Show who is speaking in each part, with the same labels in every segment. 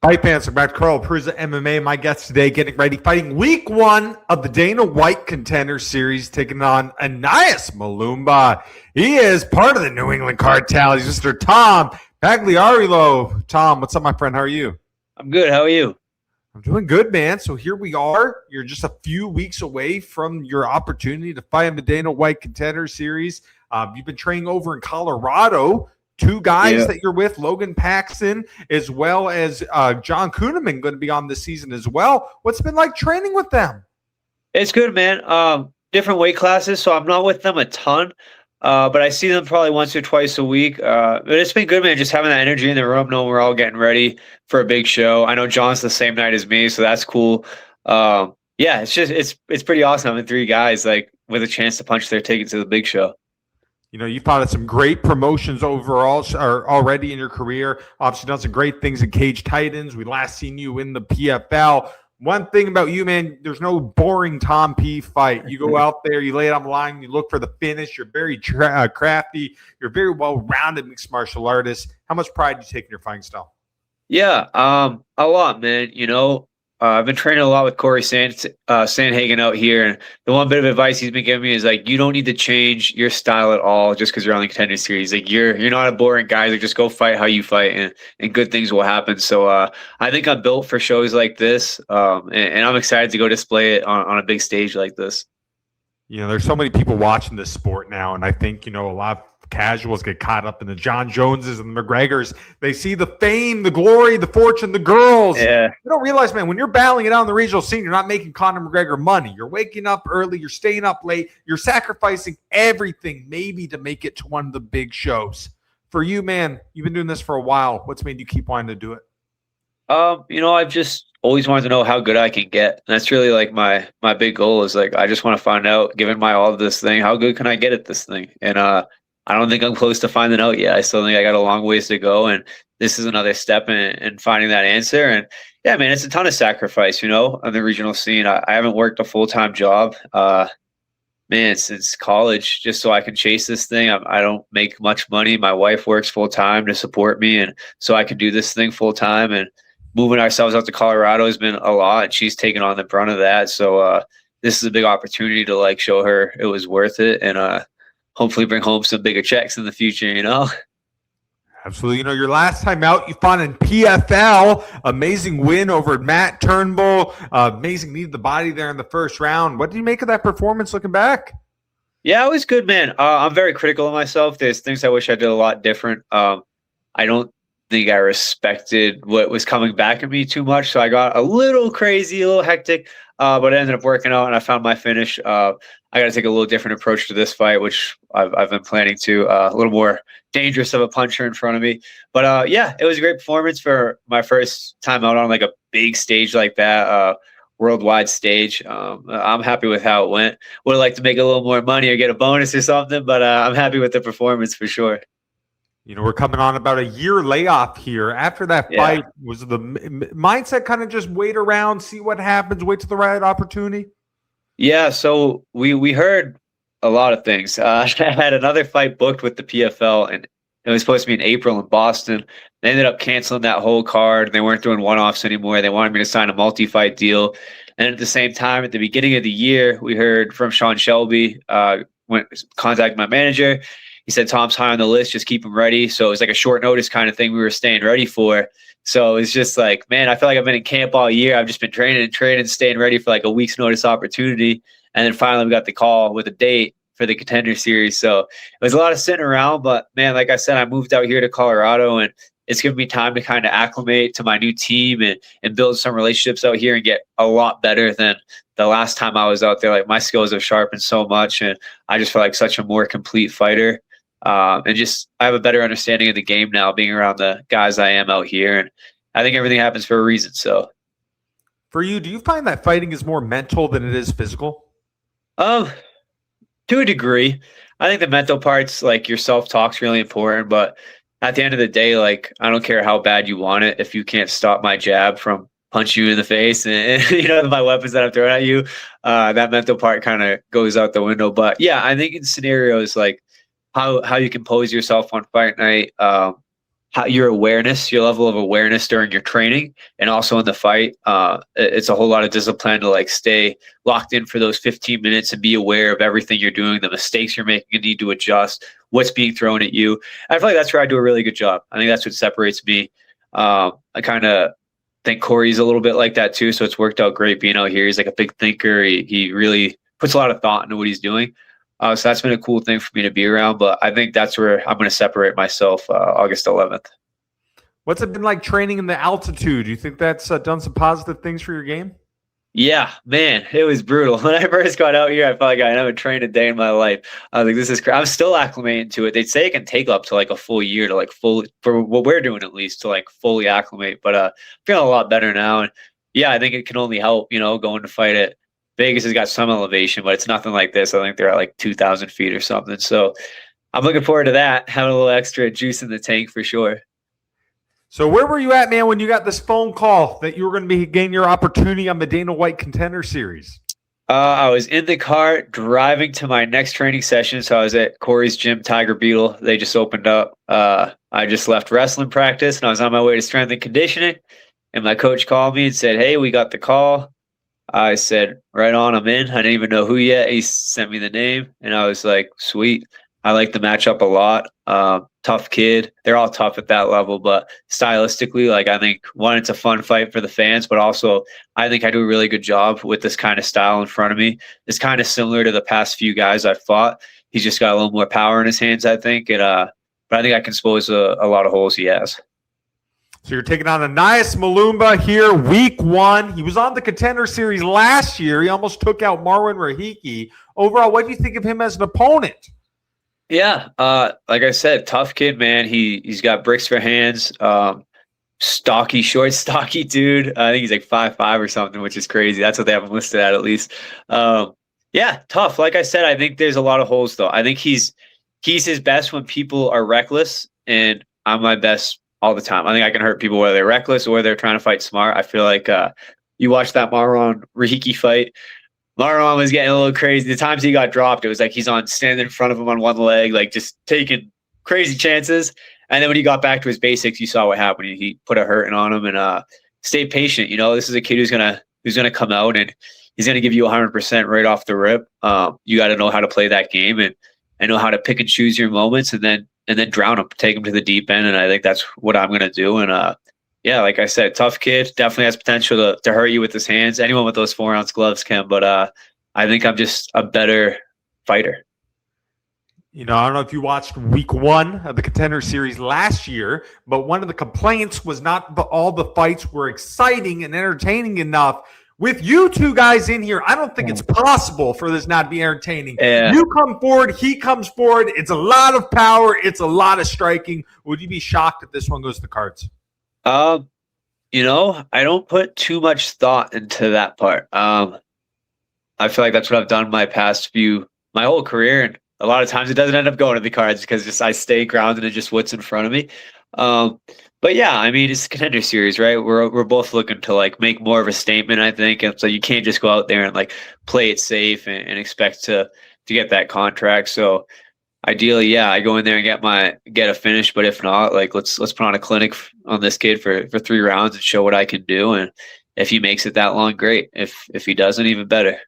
Speaker 1: Fight fans, back to Carl Prusa MMA. My guest today, getting ready, fighting week 1 of the Dana White Contender Series, taking on Ananias Mulumba. He is part of the New England cartel. He's Mr. Tom Pagliarulo. Tom, what's up, my friend? How are you?
Speaker 2: I'm good. How are you?
Speaker 1: I'm doing good, man. So here we are. You're just a few weeks away from your opportunity to fight in the Dana White Contender Series. You've been training over in Colorado. Two guys that you're with, Logan Paxton, as well as John Kuhneman, going to be on this season as well. What's it been like training with them?
Speaker 2: It's good, man. Different weight classes, so I'm not with them a ton, but I see them probably once or twice a week. But it's been good, man, just having that energy in the room, knowing we're all getting ready for a big show. I know John's the same night as me, so that's cool. Yeah, it's pretty awesome having three guys like with a chance to punch their ticket to the big show.
Speaker 1: You know, you've fought at some great promotions overall or already in your career. Obviously done some great things in Cage Titans. We last seen you in the PFL. One thing about you, man, there's no boring Tom P fight. You go out there, you lay it on the line, you look for the finish. You're very crafty. You're a very well-rounded mixed martial artist. How much pride do you take in your fighting style?
Speaker 2: Yeah, a lot, man. You know, I've been training a lot with Corey Sandhagen out here, and the one bit of advice he's been giving me is like, you don't need to change your style at all just because you're on the Contender Series. Like you're not a boring guy. Like just go fight how you fight, and good things will happen. So I think I'm built for shows like this, and I'm excited to go display it on a big stage like this.
Speaker 1: You know, there's so many people watching this sport now, and I think, you know, a lot of casuals get caught up in the John Joneses and the McGregors. They see the fame, the glory, the fortune, the girls.
Speaker 2: Yeah.
Speaker 1: You don't realize, man, when you're battling it out in the regional scene, you're not making Conor McGregor money. You're waking up early. You're staying up late. You're sacrificing everything maybe to make it to one of the big shows. For you, man, you've been doing this for a while. What's made you keep wanting to do it?
Speaker 2: You know, I've just always wanted to know how good I can get. And that's really like my big goal is like, I just want to find out, given my all of this thing, how good can I get at this thing? And I don't think I'm close to finding out yet. I still think I got a long ways to go, and this is another step in finding that answer. And yeah, man, it's a ton of sacrifice, you know, on the regional scene. I haven't worked a full-time job, man, since college, just so I can chase this thing. I don't make much money. My wife works full-time to support me, and so I can do this thing full-time. And moving ourselves out to Colorado has been a lot, and she's taken on the brunt of that. So this is a big opportunity to like show her it was worth it, and hopefully bring home some bigger checks in the future, you know?
Speaker 1: Absolutely. You know, your last time out, you fought in PFL. Amazing win over Matt Turnbull. Amazing knee to the body there in the first round. What do you make of that performance looking back?
Speaker 2: Yeah, it was good, man. I'm very critical of myself. There's things I wish I did a lot different. I don't think I respected what was coming back at me too much, so I got a little crazy, a little hectic, but it ended up working out, and I found my finish. I got to take a little different approach to this fight, which I've been planning to, a little more dangerous of a puncher in front of me. But yeah, it was a great performance for my first time out on like a big stage like that, worldwide stage. I'm happy with how it went. Would have liked to make a little more money or get a bonus or something, but I'm happy with the performance for sure.
Speaker 1: You know, we're coming on about a year layoff here. After that fight, was the mindset kind of just wait around, see what happens, wait to the right opportunity?
Speaker 2: Yeah, so we heard a lot of things. I had another fight booked with the PFL, and it was supposed to be in April in Boston. They ended up canceling that whole card. They weren't doing one-offs anymore. They wanted me to sign a multi-fight deal. And at the same time, at the beginning of the year, we heard from Sean Shelby, contacted my manager. He said, Tom's high on the list, just keep him ready. So it was like a short notice kind of thing we were staying ready for. So it's just like, man, I feel like I've been in camp all year. I've just been training, staying ready for like a week's notice opportunity. And then finally we got the call with a date for the Contender Series. So it was a lot of sitting around, but man, like I said, I moved out here to Colorado, and it's given me time to kind of acclimate to my new team and build some relationships out here and get a lot better than the last time I was out there. Like my skills have sharpened so much, and I just feel like such a more complete fighter. And just I have a better understanding of the game now, being around the guys I am out here, and I think everything happens for a reason. So,
Speaker 1: for you, do you find that fighting is more mental than it is physical?
Speaker 2: To a degree. I think the mental part's like your self-talk's really important, but at the end of the day, like I don't care how bad you want it. If you can't stop my jab from punching you in the face and you know, my weapons that I'm throwing at you, that mental part kind of goes out the window. But yeah, I think in scenarios like how you compose yourself on fight night, your awareness, your level of awareness during your training and also in the fight. It's a whole lot of discipline to like stay locked in for those 15 minutes and be aware of everything you're doing, the mistakes you're making and need to adjust, what's being thrown at you. I feel like that's where I do a really good job. I think that's what separates me. I kind of think Corey's a little bit like that too. So it's worked out great being out here. He's like a big thinker. He really puts a lot of thought into what he's doing. So that's been a cool thing for me to be around, but I think that's where I'm going to separate myself August 11th.
Speaker 1: What's it been like training in the altitude? Do you think that's done some positive things for your game?
Speaker 2: Yeah, man, it was brutal. When I first got out here, I felt like I haven't trained a day in my life. I was like, this is crazy. I'm still acclimating to it. They say it can take up to like a full year to like fully, for what we're doing at least, to like fully acclimate. But feeling a lot better now. And yeah, I think it can only help, going to fight it. Vegas has got some elevation, but it's nothing like this. I think they're at like 2,000 feet or something. So I'm looking forward to that, having a little extra juice in the tank for sure.
Speaker 1: So where were you at, man, when you got this phone call that you were going to be getting your opportunity on the Dana White Contender Series?
Speaker 2: I was in the car driving to my next training session. So I was at Corey's gym, Tiger Beetle. They just opened up. I just left wrestling practice, and I was on my way to strength and conditioning. And my coach called me and said, hey, we got the call. I said, right on, I'm in. I didn't even know who yet. He sent me the name, and I was like, sweet. I like the matchup a lot. Tough kid. They're all tough at that level, but stylistically, like I think, one, it's a fun fight for the fans, but also I think I do a really good job with this kind of style in front of me. It's kind of similar to the past few guys I've fought. He's just got a little more power in his hands, I think. And but I think I can expose a lot of holes he has.
Speaker 1: So you're taking on Ananias Mulumba here, week 1. He was on the Contender Series last year. He almost took out Marwan Rahiki. Overall, what do you think of him as an opponent?
Speaker 2: Yeah, like I said, tough kid, man. He's got bricks for hands. Stocky, short, stocky dude. I think he's like 5'5" or something, which is crazy. That's what they have him listed at least. Yeah, tough. Like I said, I think there's a lot of holes though. I think he's his best when people are reckless, and I'm my best all the time. I think I can hurt people whether they're reckless or they're trying to fight smart. I feel like you watch that Marwan Rahiki fight. Marwan was getting a little crazy. The times he got dropped, it was like he's standing in front of him on one leg, like just taking crazy chances. And then when he got back to his basics, you saw what happened. He put a hurting on him and stayed patient. This is a kid who's gonna come out and he's gonna give you 100% right off the rip. You got to know how to play that game and know how to pick and choose your moments and then drown him, take him to the deep end. And I think that's what I'm gonna do. And yeah, like I said, tough kid, definitely has potential to hurt you with his hands. Anyone with those 4-ounce gloves can, but I think I'm just a better fighter.
Speaker 1: I don't know if you watched week 1 of the Contender Series last year, but one of the complaints was not all the fights were exciting and entertaining enough. With you two guys in here, I don't think it's possible for this not to be entertaining.
Speaker 2: Yeah.
Speaker 1: You come forward, he comes forward. It's a lot of power. It's a lot of striking. Would you be shocked if this one goes to the cards?
Speaker 2: I don't put too much thought into that part. I feel like that's what I've done my whole career. And a lot of times it doesn't end up going to the cards because I stay grounded in just what's in front of me. But yeah, I mean, it's a Contender Series, right? We're both looking to like make more of a statement, I think. And so you can't just go out there and like play it safe and expect to get that contract. So ideally, yeah, I go in there and get a finish. But if not, like let's put on a clinic on this kid for 3 rounds and show what I can do. And if he makes it that long, great. If he doesn't, even better.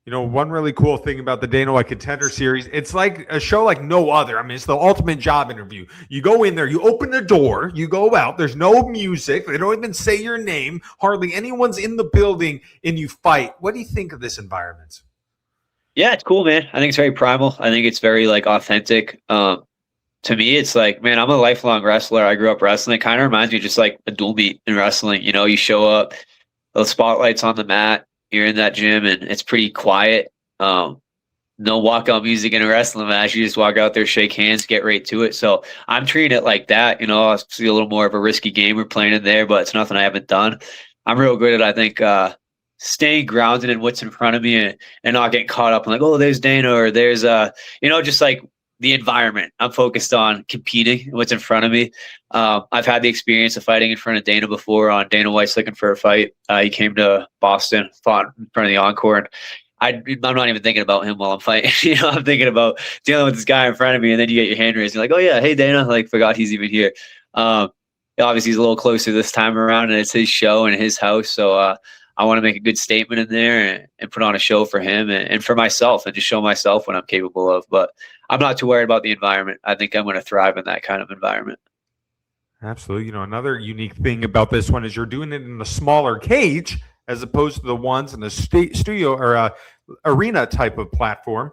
Speaker 1: One really cool thing about the Dana White Contender Series, it's like a show like no other. I mean, it's the ultimate job interview. You go in there, you open the door, you go out. There's no music. They don't even say your name. Hardly anyone's in the building, and you fight. What do you think of this environment?
Speaker 2: Yeah, it's cool, man. I think it's very primal. I think it's very like authentic. To me, it's like, man, I'm a lifelong wrestler. I grew up wrestling. It kind of reminds me of just like a dual meet in wrestling. You show up, the spotlight's on the mat. You're in that gym and it's pretty quiet. No walkout music in a wrestling match. You just walk out there, shake hands, get right to it. So I'm treating it like that. I see a little more of a risky game we're playing in there, but it's nothing I haven't done. I'm real good at, I think, staying grounded in what's in front of me and not getting caught up in like, oh, there's Dana or there's, just like the environment. I'm focused on competing and what's in front of me. I've had the experience of fighting in front of Dana before on Dana White's Looking for a Fight. He came to Boston, fought in front of the Encore, and I'm not even thinking about him while I'm fighting. I'm thinking about dealing with this guy in front of me, and then you get your hand raised. You're like, oh yeah, hey Dana, like forgot he's even here. Obviously he's a little closer this time around, and it's his show and his house. So I want to make a good statement in there and put on a show for him and for myself, and just show myself what I'm capable of. But I'm not too worried about the environment. I think I'm going to thrive in that kind of environment.
Speaker 1: Absolutely. Another unique thing about this one is you're doing it in a smaller cage as opposed to the ones in the studio or arena type of platform.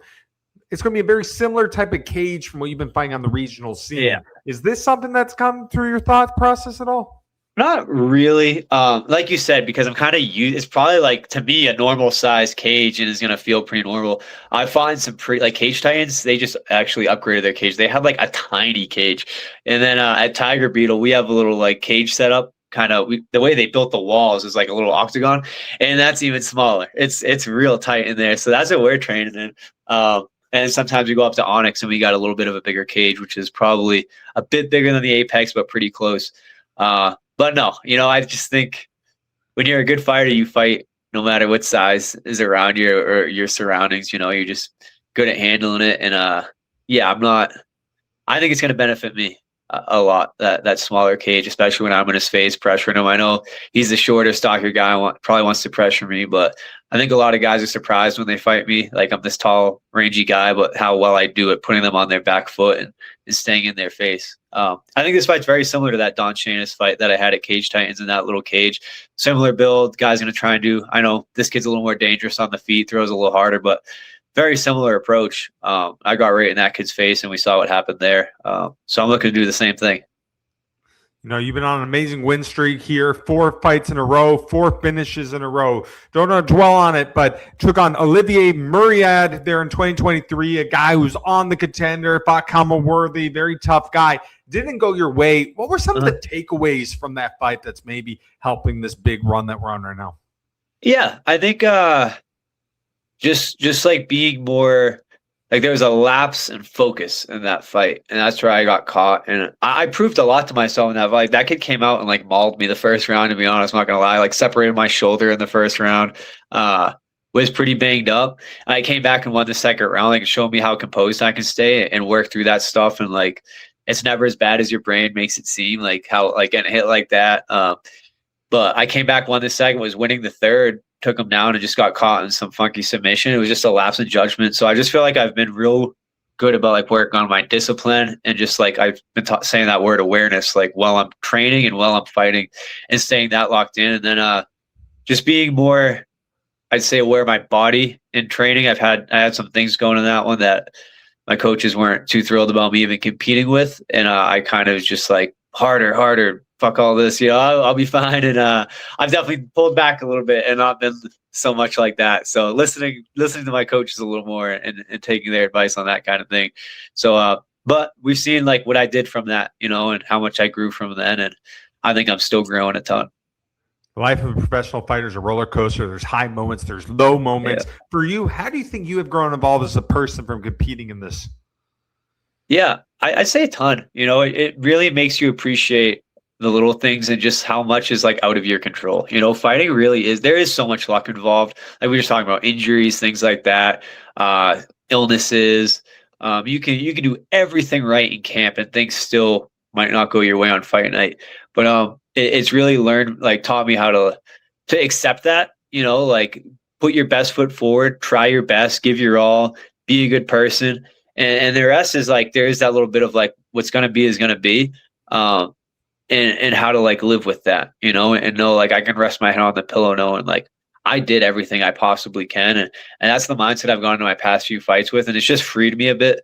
Speaker 1: It's going to be a very similar type of cage from what you've been finding on the regional scene.
Speaker 2: Yeah.
Speaker 1: Is this something that's come through your thought process at all?
Speaker 2: Not really. Like you said, because I'm kind of used, it's probably like, to me, a normal size cage and is going to feel pretty normal. I find some pretty, like Cage Titans, they just actually upgraded their cage. They have like a tiny cage. And then at Tiger Beetle, we have a little like cage setup. The way they built the walls is like a little octagon, and that's even smaller. It's real tight in there. So that's what we're training in. And sometimes we go up to Onyx and we got a little bit of a bigger cage, which is probably a bit bigger than the Apex, but pretty close. But no, I just think when you're a good fighter, you fight no matter what size is around you or your surroundings. You're just good at handling it. And I think it's going to benefit me a lot, that smaller cage, especially when I'm in his face pressuring him. I know he's the shorter, stockier guy, probably wants to pressure me, but I think a lot of guys are surprised when they fight me. Like, I'm this tall, rangy guy, but how well I do it, putting them on their back foot and staying in their face. I think this fight's very similar to that Don Chanis fight that I had at Cage Titans in that little cage. Similar build, guy's going to try and do. I know this kid's a little more dangerous on the feet, throws a little harder, but very similar approach. I got right in that kid's face, and we saw what happened there. So I'm looking to do the same thing.
Speaker 1: You've been on an amazing win streak here, 4 fights in a row, 4 finishes in a row. Don't want to dwell on it, but took on Olivier Muriad there in 2023, a guy who's on the Contender, fought Kama Worthy, very tough guy. Didn't go your way. What were some of the takeaways from that fight that's maybe helping this big run that we're on right now?
Speaker 2: Yeah, I think just like being more, like, there was a lapse in focus in that fight, and that's where I got caught. And I proved a lot to myself in that fight. That kid came out and like mauled me the first round, to be honest, I'm not gonna lie, like separated my shoulder in the first round, was pretty banged up. And I came back and won the second round, like, showed me how composed I can stay and work through that stuff. And like, it's never as bad as your brain makes it seem, like how, like, getting hit like that. But I came back, won the second, was winning the third, took him down, and just got caught in some funky submission. It was just a lapse in judgment. So I just feel like I've been real good about like working on my discipline, and just like I've been saying that word awareness, like while I'm training and while I'm fighting, and staying that locked in. And then just being more, I'd say, aware of my body in training. I had some things going in that one that my coaches weren't too thrilled about me even competing with. And I kind of just like, harder, fuck all this, I'll be fine. And I've definitely pulled back a little bit and not been so much like that. So listening to my coaches a little more and taking their advice on that kind of thing. So, but we've seen like what I did from that, and how much I grew from then. And I think I'm still growing a ton.
Speaker 1: The life of a professional fighter is a roller coaster. There's high moments, there's low moments. Yeah. For you, how do you think you have grown involved as a person from competing in this?
Speaker 2: Yeah, I'd say a ton. It really makes you appreciate the little things and just how much is like out of your control. Fighting really is. There is so much luck involved. Like we were talking about, injuries, things like that, illnesses. You can do everything right in camp and things still might not go your way on fight night. But it's really taught me how to accept that. Like, put your best foot forward, try your best, give your all, be a good person. And the rest is like, there is that little bit of like, what's going to be is going to be, and how to like live with that, and know like I can rest my head on the pillow knowing like I did everything I possibly can. And that's the mindset I've gone into my past few fights with. And it's just freed me a bit.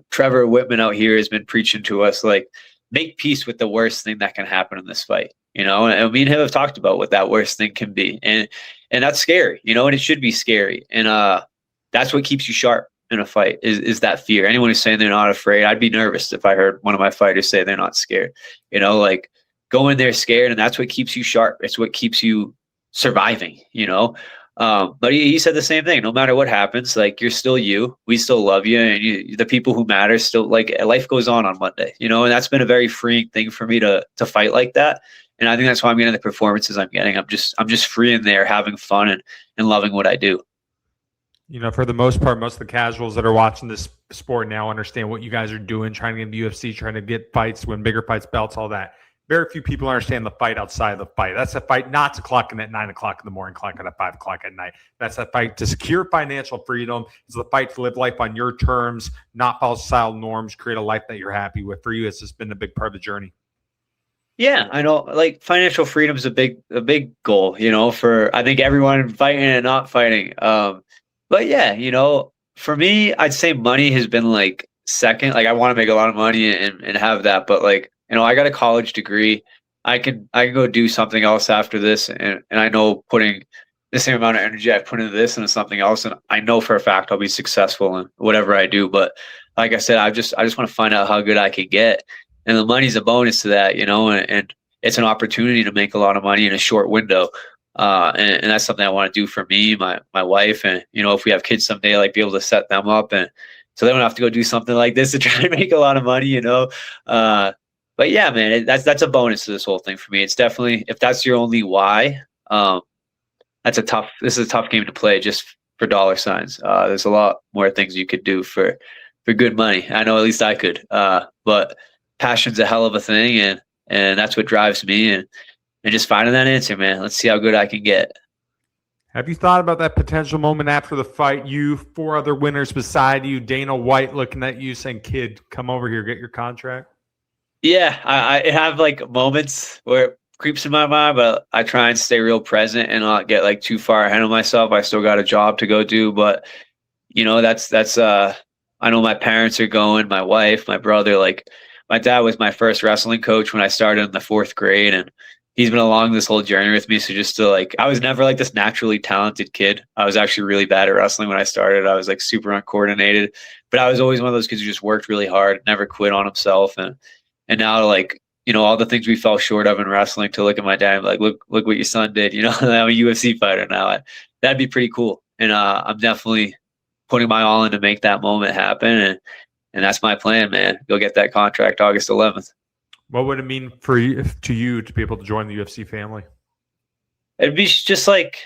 Speaker 2: Trevor Whitman out here has been preaching to us, like, make peace with the worst thing that can happen in this fight, and me and him have talked about what that worst thing can be. And that's scary, and it should be scary. And that's what keeps you sharp in a fight is that fear. Anyone who's saying they're not afraid, I'd be nervous if I heard one of my fighters say they're not scared. Like, go in there scared, and that's what keeps you sharp. It's what keeps you surviving, But he said the same thing. No matter what happens, like, you're still you. We still love you, and the people who matter still, like, life goes on Monday, and that's been a very freeing thing for me to fight like that. And I think that's why I'm getting the performances I'm getting. I'm just free in there, having fun and loving what I do.
Speaker 1: You know, for the most part, most of the casuals that are watching this sport now understand what you guys are doing, trying to get the UFC, trying to get fights, win bigger fights, belts, all that. Very few people understand the fight outside of the fight. That's a fight not to clock in at 9 o'clock in the morning, clock in at 5 o'clock at night. That's a fight to secure financial freedom. It's the fight to live life on your terms, not follow societal norms, create a life that you're happy with. For you, it's just been a big part of the journey.
Speaker 2: Yeah, I know. Like financial freedom is a big goal, for I think everyone fighting and not fighting. But yeah, for me, I'd say money has been like second. Like I want to make a lot of money and have that, but like I got a college degree. I can go do something else after this, and I know putting the same amount of energy I put into this into something else, and I know for a fact I'll be successful in whatever I do. But like I said, I just want to find out how good I can get. And the money's a bonus to that, and it's an opportunity to make a lot of money in a short window. And that's something I want to do for me, my wife, and if we have kids someday, like be able to set them up, and so they don't have to go do something like this to try and make a lot of money, But yeah, man, that's a bonus to this whole thing for me. It's definitely, if that's your only why, this is a tough game to play just for dollar signs. There's a lot more things you could do for good money. I know at least I could, but passion's a hell of a thing, and that's what drives me, and just finding that answer, man. Let's see how good I can get.
Speaker 1: Have you thought about that potential moment after the fight? You, 4 other winners beside you, Dana White looking at you saying, "Kid, come over here, get your contract."
Speaker 2: Yeah, I have like moments where it creeps in my mind, but I try and stay real present and not get like too far ahead of myself. I still got a job to go do, but that's I know my parents are going, my wife, my brother, like my dad was my first wrestling coach when I started in the 4th grade, and he's been along this whole journey with me. So just to I was never like this naturally talented kid. I was actually really bad at wrestling when I started. I was like super uncoordinated, but I was always one of those kids who just worked really hard, never quit on himself. And now all the things we fell short of in wrestling, to look at my dad and be like, look what your son did. I'm a UFC fighter now. That'd be pretty cool. And I'm definitely putting my all in to make that moment happen. And that's my plan, man. Go get that contract August 11th.
Speaker 1: What would it mean to you to be able to join the UFC family?
Speaker 2: It'd be just like,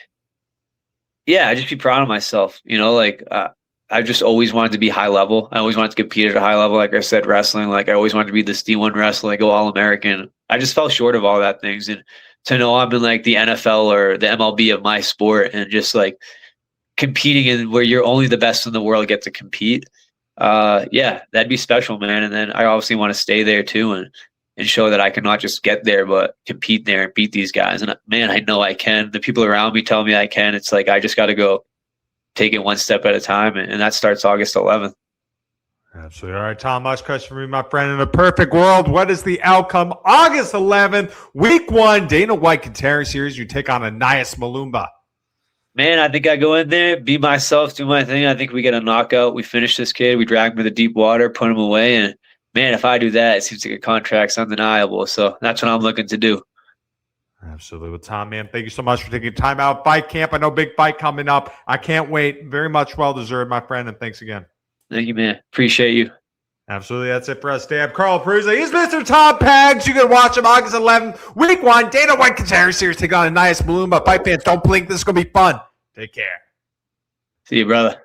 Speaker 2: yeah, I'd just be proud of myself. I just always wanted to be high level. I always wanted to compete at a high level. Like I said, wrestling, like I always wanted to be this D1 wrestler, go All-American. I just fell short of all that things. And to know I'm in like the NFL or the MLB of my sport, and just like competing in where you're only the best in the world get to compete. Yeah, that'd be special, man. And then I obviously want to stay there too, and show that I can not just get there, but compete there and beat these guys. And man, I know I can. The people around me tell me I can. It's like I just got to go take it one step at a time, and that starts August 11th.
Speaker 1: Absolutely. All right, Tom, last question for me, my friend. In a perfect world, what is the outcome? August 11th, week 1, Dana White Contender Series. You take on Ananias Mulumba.
Speaker 2: Man, I think I go in there, be myself, do my thing. I think we get a knockout. We finish this kid. We drag him to the deep water, put him away. And man, if I do that, it seems like a contract's undeniable. So that's what I'm looking to do.
Speaker 1: Absolutely. Well, Tom, man, thank you so much for taking time out. Fight camp. I know big fight coming up. I can't wait. Very much well-deserved, my friend, and thanks again.
Speaker 2: Thank you, man. Appreciate you.
Speaker 1: Absolutely. That's it for us. Dab Carl Peruzza. He's Mr. Tom Pags. You can watch him August 11th, week 1, Dana White Contender Series. Take on Ananias Mulumba. Fight fans, don't blink. This is going to be fun. Take care.
Speaker 2: See you, brother.